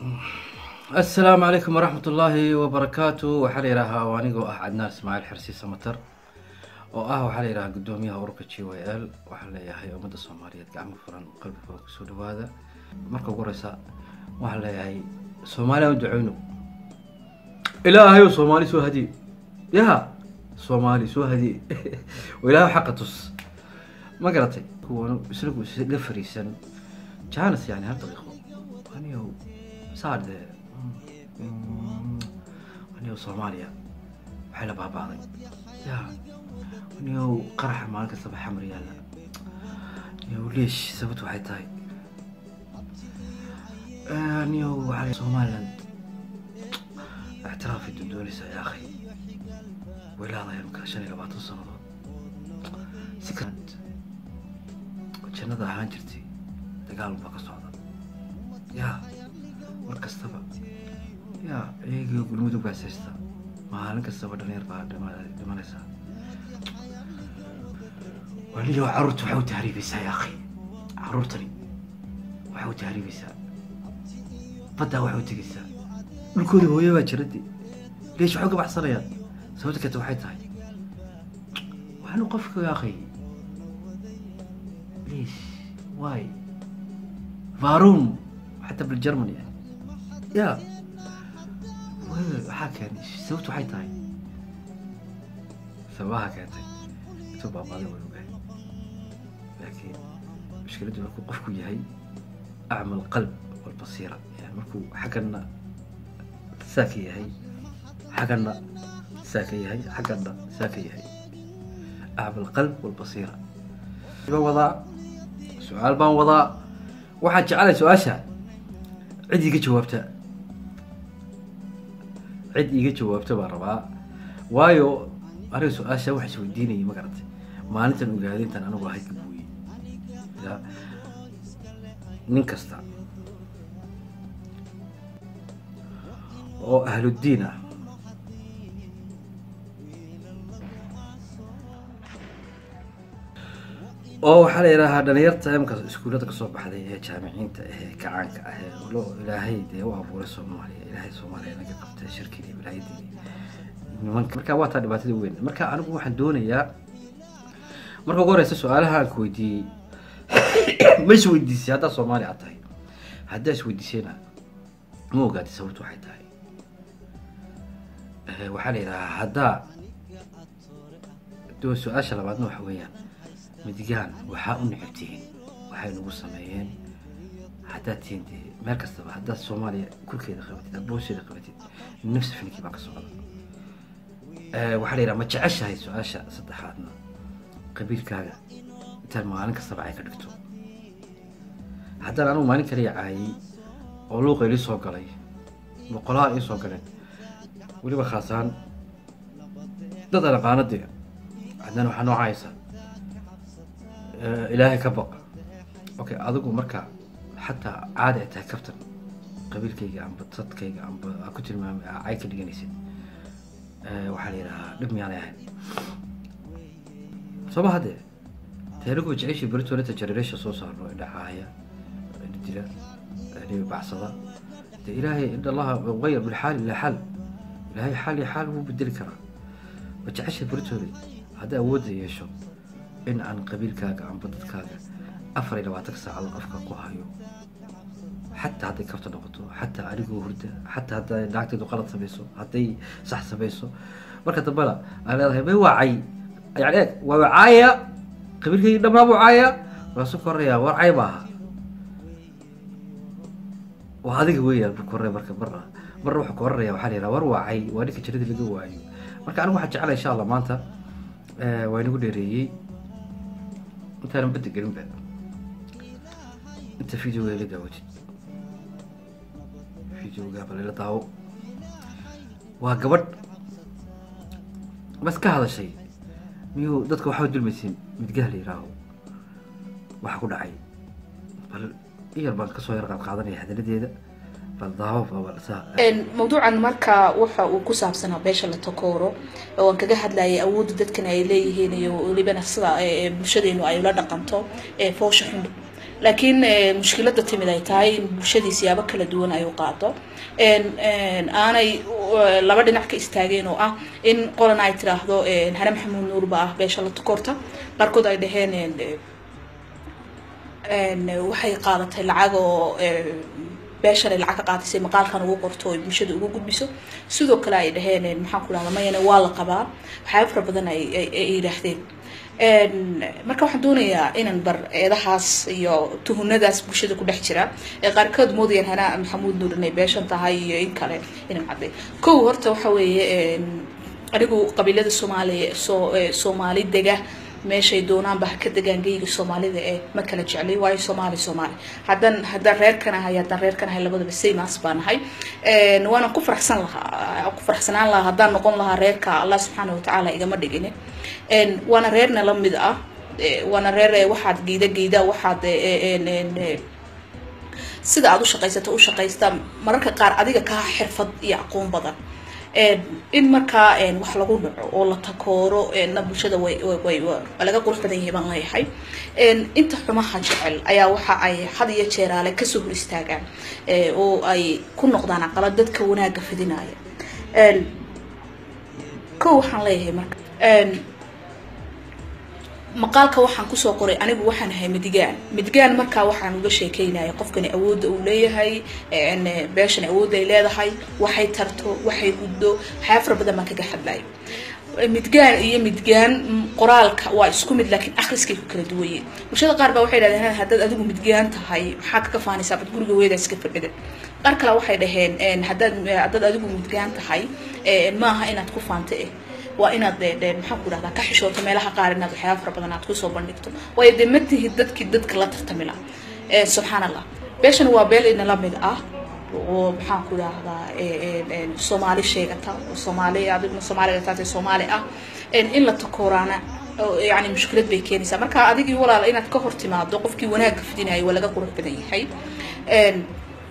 السلام عليكم ورحمة الله وبركاته. وحالي راها وانيقو عدنان اسماعيل حرسي سمتر وحالي راها قدوميها أوروبا جي واي ال وحالي هي أمد الصومالية قاعمة فرن قلب فرن كسود هذا مركو قرصة وحالي هي صوماليا ودعونو إلهي وصومالي سو هدي يا صومالي سو هدي وإلهي حق تص ما قرأتي هو بسلقوا لفريسن جانس يعني هل طريقه أنا هو صار ده أنا صوماليا وحلا بعضي يا أنا قرح مالك الصباح حمر يلا يا ليش سبت واحد تاي أنا وعلى صوماليلاند اعترافي دندونيسا يا أخي ولا الله يمكن عشان يلبعض الصنادق سكنت جنة هانجرتي دقالوا بقى صعدا يا مركزتبا يا إيجي يقول مودو باسيستا ما هلك السبب دنير بعد ما نسا واللي هو عرضت وحاول تهريبي سا يا أخي عرضتني وحاول تهريبي سا فدا وحاول تقيسا الكود هو يا جردي ليش حقب حصريات سويت كتو حيتاي وحنو قفكوا يا أخي ليش واي فاروم حتى بالجرمني يعني يا حاكي يعني سويت حيتاي سواها كانت توبا مالي ولوغاي لكن مشكلته مركو قفكو يهي أعمى القلب والبصيرة يعني مركو حقنا ساكي يهي حقنا ساكي يهي حقنا ساكي يهي أعمى القلب والبصيرة وضع سؤال بان وضع واحد جعل سؤال شا عدي جوابته عدي جوابته بربع وايو أنا سؤال شا وحش وديني ما قرأت ما أنت نقولين تنا أنا وهاي كبوي لا ننكسر أو أهل الدين oo waxa la yiraahdaa dhalinyarta imka iskuulada ka soo baxday ee jaamiciinta ee kacaanka ah ee loo ilaahay u abuuray Soomaaliya ilaahay Soomaaliya laga qabtay shirkadii wilaayadii marka waa taa dhibaatada weyn marka anigu waxaan doonayaa marka ugu horeysa su'aalaha aan ku weydiiyay ma is weydiisay hadda Soomaali aad tahay hadda is weydiisayna ma ogaatay sababtu waxay tahay waxa la yiraahdaa hadda doo su'aasha labaadna waxa weeyaan مديان وحاون نعبتين وحاون نقصمين حتى تيندي مركز طبعا حتى الصومالية كل كذا خبرتي بوسي خبرتي نفس فيني باقي الصومال وحلينا ما تعيش هاي سؤال صدحاتنا قبيل كذا ترى ما أنا كسبعي كدكتور حتى أنا ما نكري عاي أولو غيري سوقلي وقلاء سوقلي ولي بخاصان ضد القاندي عندنا وحنو عايسة إلهي كبق أوكي أذوق مركا حتى عادة كابتن قبيل كي عم بتصد كي عم كتير ما عايك اللي جنيسين وحاليها لبني عليها صباح هذا تهرقوا تعيش بريتو لتا جريريش صوصار إلى حاية الدلاء اللي بعصدا إلهي إن الله غير بالحال إلى حل إلهي حالي حال هو بدل كرا وتعيش بريتو هذا ودي يشوف إن عن قبيل كاجا عن بدت كاجا أفري لو أتكسر على الأفكار قهايو حتى هذا كفت نقطه حتى أريجو هرده حتى هذا دعكت دو غلط سبيسو حتى صح سبيسو مركز بلا أنا هذا وعي يعني وعاية قبيل كي لما وعاية راسو كوريا وعي بها وهذه هوية بكوريا مركز برا روح كوريا وحالي لا وعي وأنك تريد اللي جوا وعي مركز أنا واحد جعله إن شاء الله ما أنت وين يقول لي أنت أنا بدي قريب بعد أنت فيديو اللي جاوتي فيديو قبل اللي طاو وقبل بس كهذا الشيء ميو ضدك وحاول دلمسين متقهلي راهو وحقول عي بل يربان كسو يرقى قاعدني هذا اللي موضوعا marka waxa uu ku saabsanaa beesha la takooro oo aan kaga hadlayay awood dadkan ay leeyihiin iyo waliba nafsada bulshadeenu ay la dhaqanto foosha xun laakiin mushkiladda timid ay tahay in bulshadii siyaabo kala duwan ay u qaado aanay laba dhinac ka istaageen oo ah in qolan ay tiraahdo Hana Maxamuud Nuur baa beesha la takoorta qarkood ay dhaheen waxay qaadatay lacag oo beesha lacag ka qaadatay maqaalkan ugu qorto oo bulshada ugu gudbiso sidoo kale ay dhaheen maxaan ku raadama mayna waa la qabaa waxa fara badan ay yiraahdeen marka waxaan doonayaa inaan bar eedahaas iyo tuhunadaas bulshada ku dhex jira ee qaarkood moodayaan Hana Maxamuud Nuur inay beeshan tahay iyo in kale inaan caday koow horta waxa weeye anigu qabiilada Soomaali dega meeshay doonaan ba ka degaangayga Soomaalida ee ma kala jeclay way Soomaali hadan reerkan ahay labadaba seymaas baanahay waana ku faraxsanaan lahaa hadan noqon lahaa reerka Allah subhanahu wa ta'ala igama dhigin waana reerna la mid ah waana reer waxaad geeda waxaad sida aad u shaqaysta mararka qaar adiga ka xirfad iyo aqoon badan in marka wax lagu dhaco oo la takooro bulshada way laga qurux badan yahay baan leeyahay inta xumaha jecel ayaa waxa ay had iyo jeeraale ka soo hor istaagaan oo ay ku noqdaan aqalad dadka wanaaga fidinaya ko waxaan leeyahay marka maqaalka waxaan ku soo qoray anigu waxaan ahay midgaan marka waxaan uga sheekeynaa qofkani awood uu leeyahay beeshan awood ay leedahay waxay tarto waxay guddo xafar badan ma kaga hadlay midgaan qoraalka waa isku mid laakiin akhriskay ku kala duwan yihiin bulshada qaar baa waxay yiraahdeen haddaad adigu midgaan tahay maxaa ka faanaysaa bad guriga weedaa iska fadhida qaar kale waxay dhaheen haddaad adigu midgaan tahay maaha inaad ku faanto waa inaad maxaa ku raahdaa ka xishooto meelaha qaar inaad waxyaabo fara badan aad ku soo bandhigto way deematihi dadka la tartamila subhanallah beeshan waa beel in la mid ah oo maxaa ku raahdaa Soomaali sheegata Soomaali adigu Soomaaliga taasay Soomaali ah in la takoorana يعني مشكلة بيكينيسا marka adigii walaal inaad ka hortimaado qofkii wanaag fidinay wala laga qurux badan yahay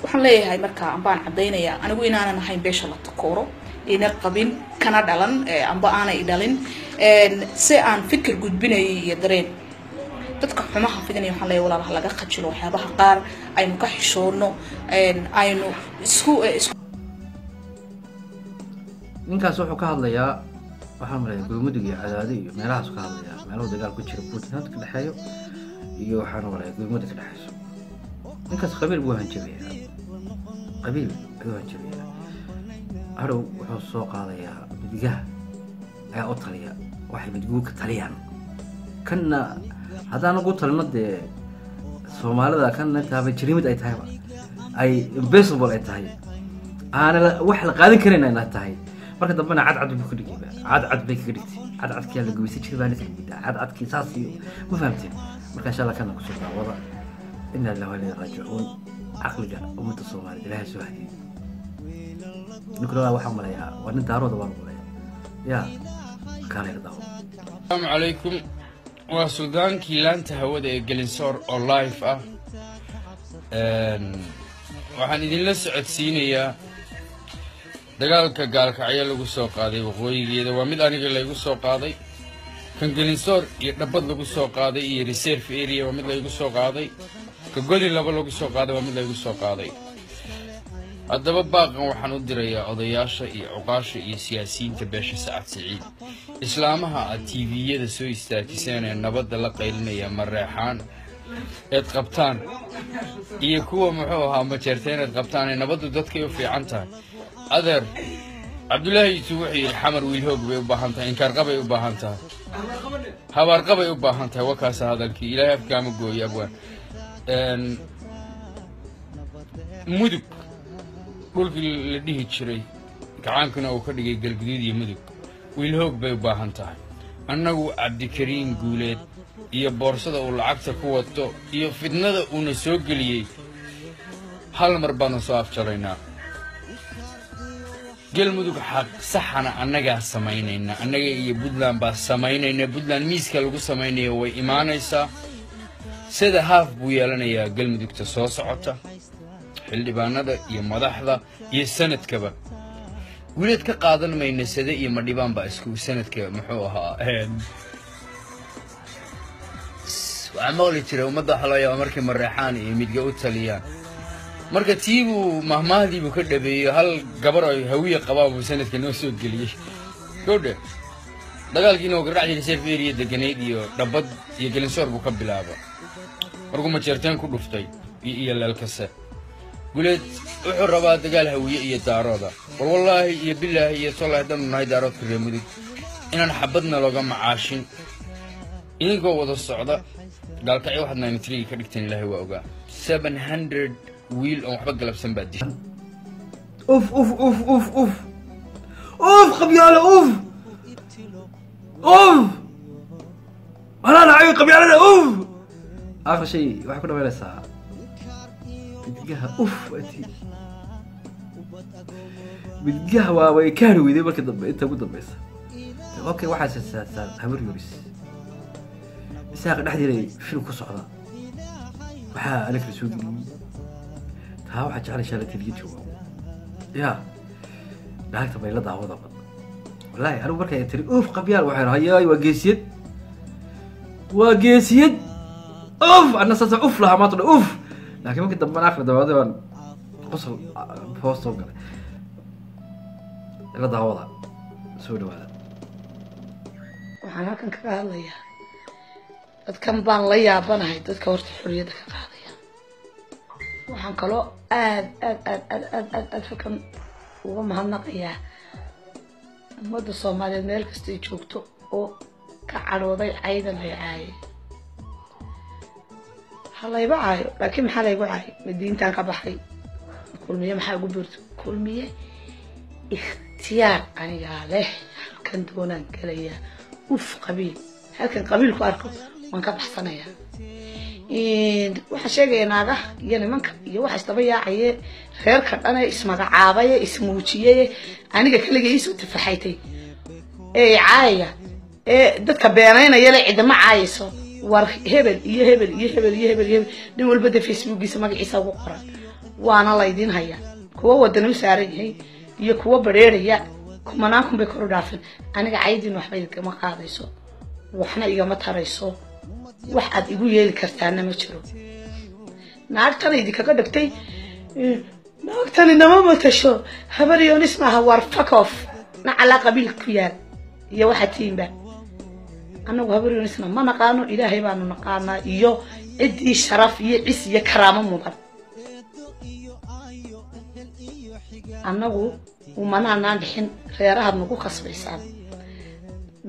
waxaan leeyahay marka aan baan cadeynaya anigu inaanan ahayn beesha la takooro ina qabin kana dhalan amba aanay dhalin si aan fikir gudbinay iyo dareen dadka xumaha fidinay waxaan leeyahay walaal laga qajilo waxyaabaha qaar aynu ka xishoono aynu isku ninkaas wuxuu ka hadlayaa waxaan maleeyahay gurmudug iyo cadaadi iyo meelahaas ka hadlayaa meelaha dagaal ku jira Puntland ka dhaxeeyo iyo waxaan maleeyahay gurmudug ka dhaxeeyo ninkaas qabiil buu hanjabeeyaa qabiil ayuu hanjabeeyaa haro wuxuu soo qaadayaa midigaha ayaa u taliya waxay midigu ka taliyaan kana hadaan ugu talnade Soomaalida kana taaba jirimid ay tahay ay impossible ay tahay aan wax la qaadan karin ay tahay marka dambana cad buu ku dhigay cad bay ka dhigtay cad kii la gubisay jirbaana ka dhigay cad kiisaas iyo ma fahamteen marka insha Allah kana ku soo daawada inna lillahi wa raaji'un aqliga ummadda Soomaaliyeed ilaahay soo hadiyo نقول واحد ملايا وأنت عروض والله يا كان يرضاه. السلام عليكم وسودان كيلان تهود جلنسور أو لايف waxaan idin la socodsiinayaa dagaalka gaalka ayaa lagu soo qaaday waqooyigeeda waa mid aniga lagu soo qaaday kan Gelinsoor iyo dhabad lagu soo qaaday iyo reserve area waa mid lagu soo qaaday ka goli laba lagu soo qaaday waa mid lagu soo qaaday haddaba baaqan waxaan u dirayaa odayaasha iyo cuqaasha iyo siyaasiyiinta beesha Sacad Saciid islaamaha TV-yada soo istaajiseen ee nabadda la qaylinaya mareexaan eed qabtaan iyo kuwa muxuu ahaa ma jeerteen eed qabtaan ee nabaddu dadka u fiican tahay adeer Cabdullaahi Yuusuf wuxuu yiri xamar wiil hoog bay u baahan tahay in karqabay u baahan tahay habar qabay u baahan tahay wakaas hadalkii Ilaahay afkaama gooyo abwaan mudug dhulkii la dhihi jiray gacaankuna uu ka dhigay galguduud iyo mudug wiil hoog bay u baahan tahay annagu Cabdikariin Guuleed iyo boorsada uu lacagta ku wato iyo fidnada uu soo galiyay hal mar baan soo afjaraynaa galmudug xaq saxana annaga samaynayna annaga iyo Puntland baa samaynayna Puntland miiska lagu samaynayo way imaanaysaa sida haaf buu yeelanayaa galmudugta soo socota xildhibaanada iyo madaxda iyo sanadkaba wiilad ka qaadan mayna sida iyo madhibaan baa isku sanadka muxuu ahaa waxaa maqli jiray ummadda waxa laga yaabaa markay mareexaan iyo midga u taliyaan marka tiibuu mahmaahdiibuu ka dhabeeyey hal gabar ay hawiye qabaa buu sanadka noo soo geliyey gowdhe dagaalkiina oo garaac jiray reserve area deganayd iyo dhabbad iyo gelinsoor buu ka bilaaba markuu majeerteen ku dhuftay iyo leelkase guleed wuxuu rabaa dagaal hawiye iyo daarooda war wallaahi iyo bilaahi iyo tolaahi danu nahay daaroodka reer mudug inaan xabadna looga macaashin idinkoo wada socda gaalkacyo waxaad 93 ka dhigteen ilaahay waa ogaa 700 wiil oo waxba galabsan baa dishay اوف اوف اوف اوف اوف اوف قبيله اوف اوف انا عايز قبيله اوف اخر شيء واحد كنا ولا ساعه بدقها اوف واتي بدقها وكانوا يدي markii dambe inta ugu dambaysa okay waxa saasaan habar yuris isaaq dhaxdiray fil ku socda waxa alif soo geliyay taa waxa jecel shaalada video يا لكن ما يلدع وضع والله أنا بركة يتري أوف قبيال وحير هياي وقيسيد أوف أنا سأسمع أوف لها ما طلع أوف لكن ممكن دم آخر دم قصر فوسط وقال يلدع وضع سوي هذا waxaan ka hadlayaa dadkan baan la yaabanahay dadka horta xuriyada ka qaadaya waxaan kaloo aad fakan uga mahadnaqayaa ummadda Soomaaliyeed meel kasta ay joogto oo ka cadhooday caydan ay caayay halayba caayo laakiin maxaa laygu caayay madiintan ka baxay kulmiye maxaa ugu biirto kulmiye ikhtiyaar aniga leh halkan doonaan galaya uf qabiil halkan qabiilku arko waan ka baxsanayaa waxa sheegay naaga iyo nimanka iyo waxa isdaba yaacay reerka dhan ay ismagacaabay ismuujiyay aniga kaliya isoo tafaxaytay caaya dadka beenaynaya la cidma caayso war hebel iyo hebel iyo hebel iyo hebel nin walba da facebookiisa magaciisa ugu qoran waana la idin haya kuwa wadan u saaran yahay iyo kuwa bareeraya kumanaan bay kor u dhaafin aniga caydin waxba igama qaadayso waxna igama tarayso wax aad igu yeeli kartaana ma jiro naagtan idin kaga dhigtay naagtan inama matasho habar yoonis maaha war fuck off na ala qabiil ku yaal iyo waxa tiimba anagu habar yoonisna ma naqaano ilaahay baanu naqaanaa iyo cidii sharaf iyo cis iyo karaamo mudan anagu umanaan bixin reeraha nagu khasbaysan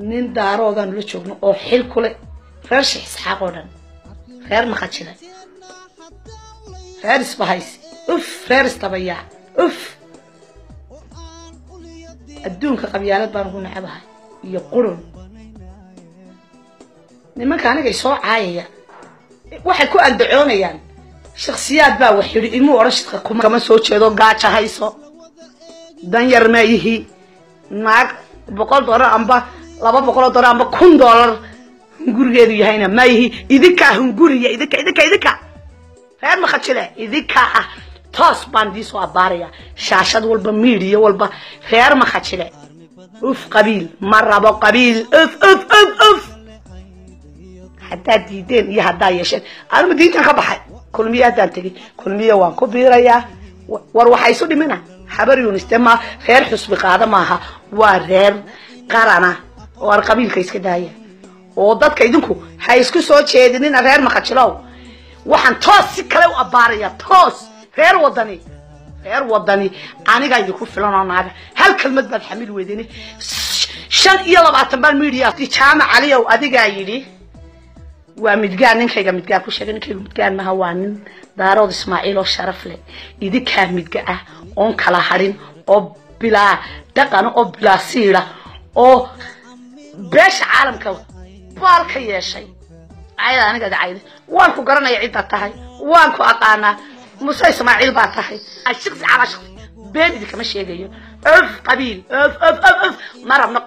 nin daaroodan la joogno oo xil kule reer sheekh isxaaq oo dhan reer ma khajina reer isbahays uf reer istabaya uf adduunka qabyaalad baan ugu nacabahay iyo qurun nimanka aniga soo caayaya waxay ku andacoonayaan shakhsiyaad baa wax yiri ilmu orashadka kuma soo jeedo gaaja hayso dan yar ma yihi naag $100 amba $200 amba $1,000 gurigeedu yahayna ma yihi idinka hunguriya idinka reer ma khajile idinka toos baan diiso abaariya shaashad walba media walba reer ma khajile uf qabiil marabo qabiil uf hatta diideen iyo hadaa yeesheen aan madiinta ka baxay kulmiyadaan tagay kulmiya waan ku biiraya war waxa isu dhimina habar yuunistema reer xusbi qaada maaha waa reer qarana war qabiilka iska daaya oo dadka idinku hay isku soo jeedinina reer ma khajilo waxaan toos si kale u abaaraya toos reer wadani aniga idinku filanaanaada hal kalmad baad xamil weedini 25 baan media jaamac caliyow adiga yiri waa midgaan ninkayga midgaan ku sheegay ninkayga midgaan ma waa nin daarood Ismaaciil oo sharaf leh idinka midgaa on kala harin oo bilaa dhaqan oo bilaa siira oo beesha caalamka baalka yeeshay ayda aniga dacayda waan ku garanaya cid tahay waan ku aqaana Musa Ismaaciil baa tahay shakhsi ala shakhsi beedi kama sheegayo أف قبيل أف مربنا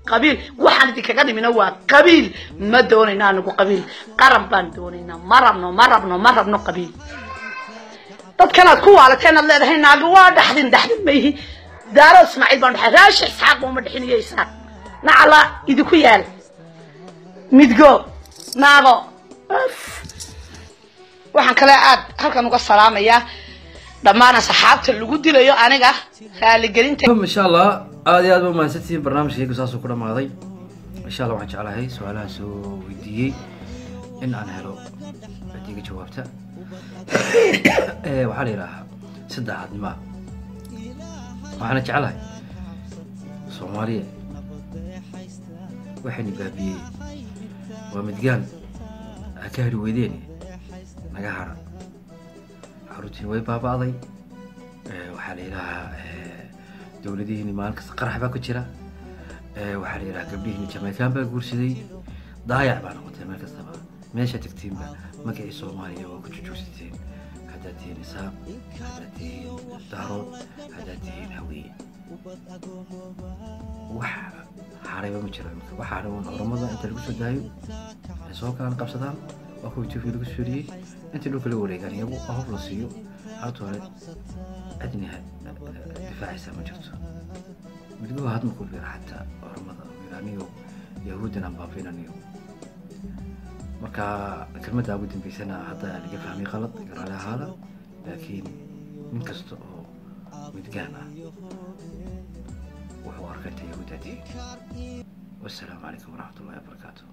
قبيل واحد دي كذا من هو قبيل ما دونينا نقول قبيل قربان دونينا مربنا قبيل طب كانت قوة على كان الله هنا قوة دحدين ما هي دار إسماعيل بن حراش إسحاق ومدحين يسحاق نعلا يدكويال متجو ناغو waxaan kale aad halkan uga salaamayaa dhammaan asxaabta lagu dilayo aniga raaligelinta insha Allah aad iyo aad u mahadsantihiin barnaamijkayga saas ku dhamaaday insha Allah waxaan jeclahay su'aalaha soo weydiiyay in aan helo adiga jawaabta waxaa la yidhaahaa saddexaadnimo waxaana jeclahay Soomaaliya waxayna baabiyey waa midgaan ka heli weydeen naga hara caruurtii way baabaaday waxaa la yidhaahaa dowladihiini maalin kasta qarax baa ku jira waxaa la yidhahaa gabdhihiini Jamaican baa guursaday daayac baa noqotay meel kastaba meesha tagtiinba magacii Soomaaliya waa ku jujugsateen haddaad tihiin isaaq haddaad tihiin daarood haddaad tihiin hawiye wax حاربة مجرد وحاربة رمضان أنت اللي قصد دايو سواء كان قبضان أخوي تشوف اللي قصد لي أنت اللي كل ولي يعني أبو أهو راسيو عطوا أدنى دفاع سام جرته بتقول هذا مقول بير حتى رمضان بيرانيو يهودنا بابينانيو مركا كلمة أبود في سنة حتى اللي فهمي غلط يقرأ لها هذا لكن من كسته متجانا وحوار كنت يهودتي والسلام عليكم ورحمة الله وبركاته.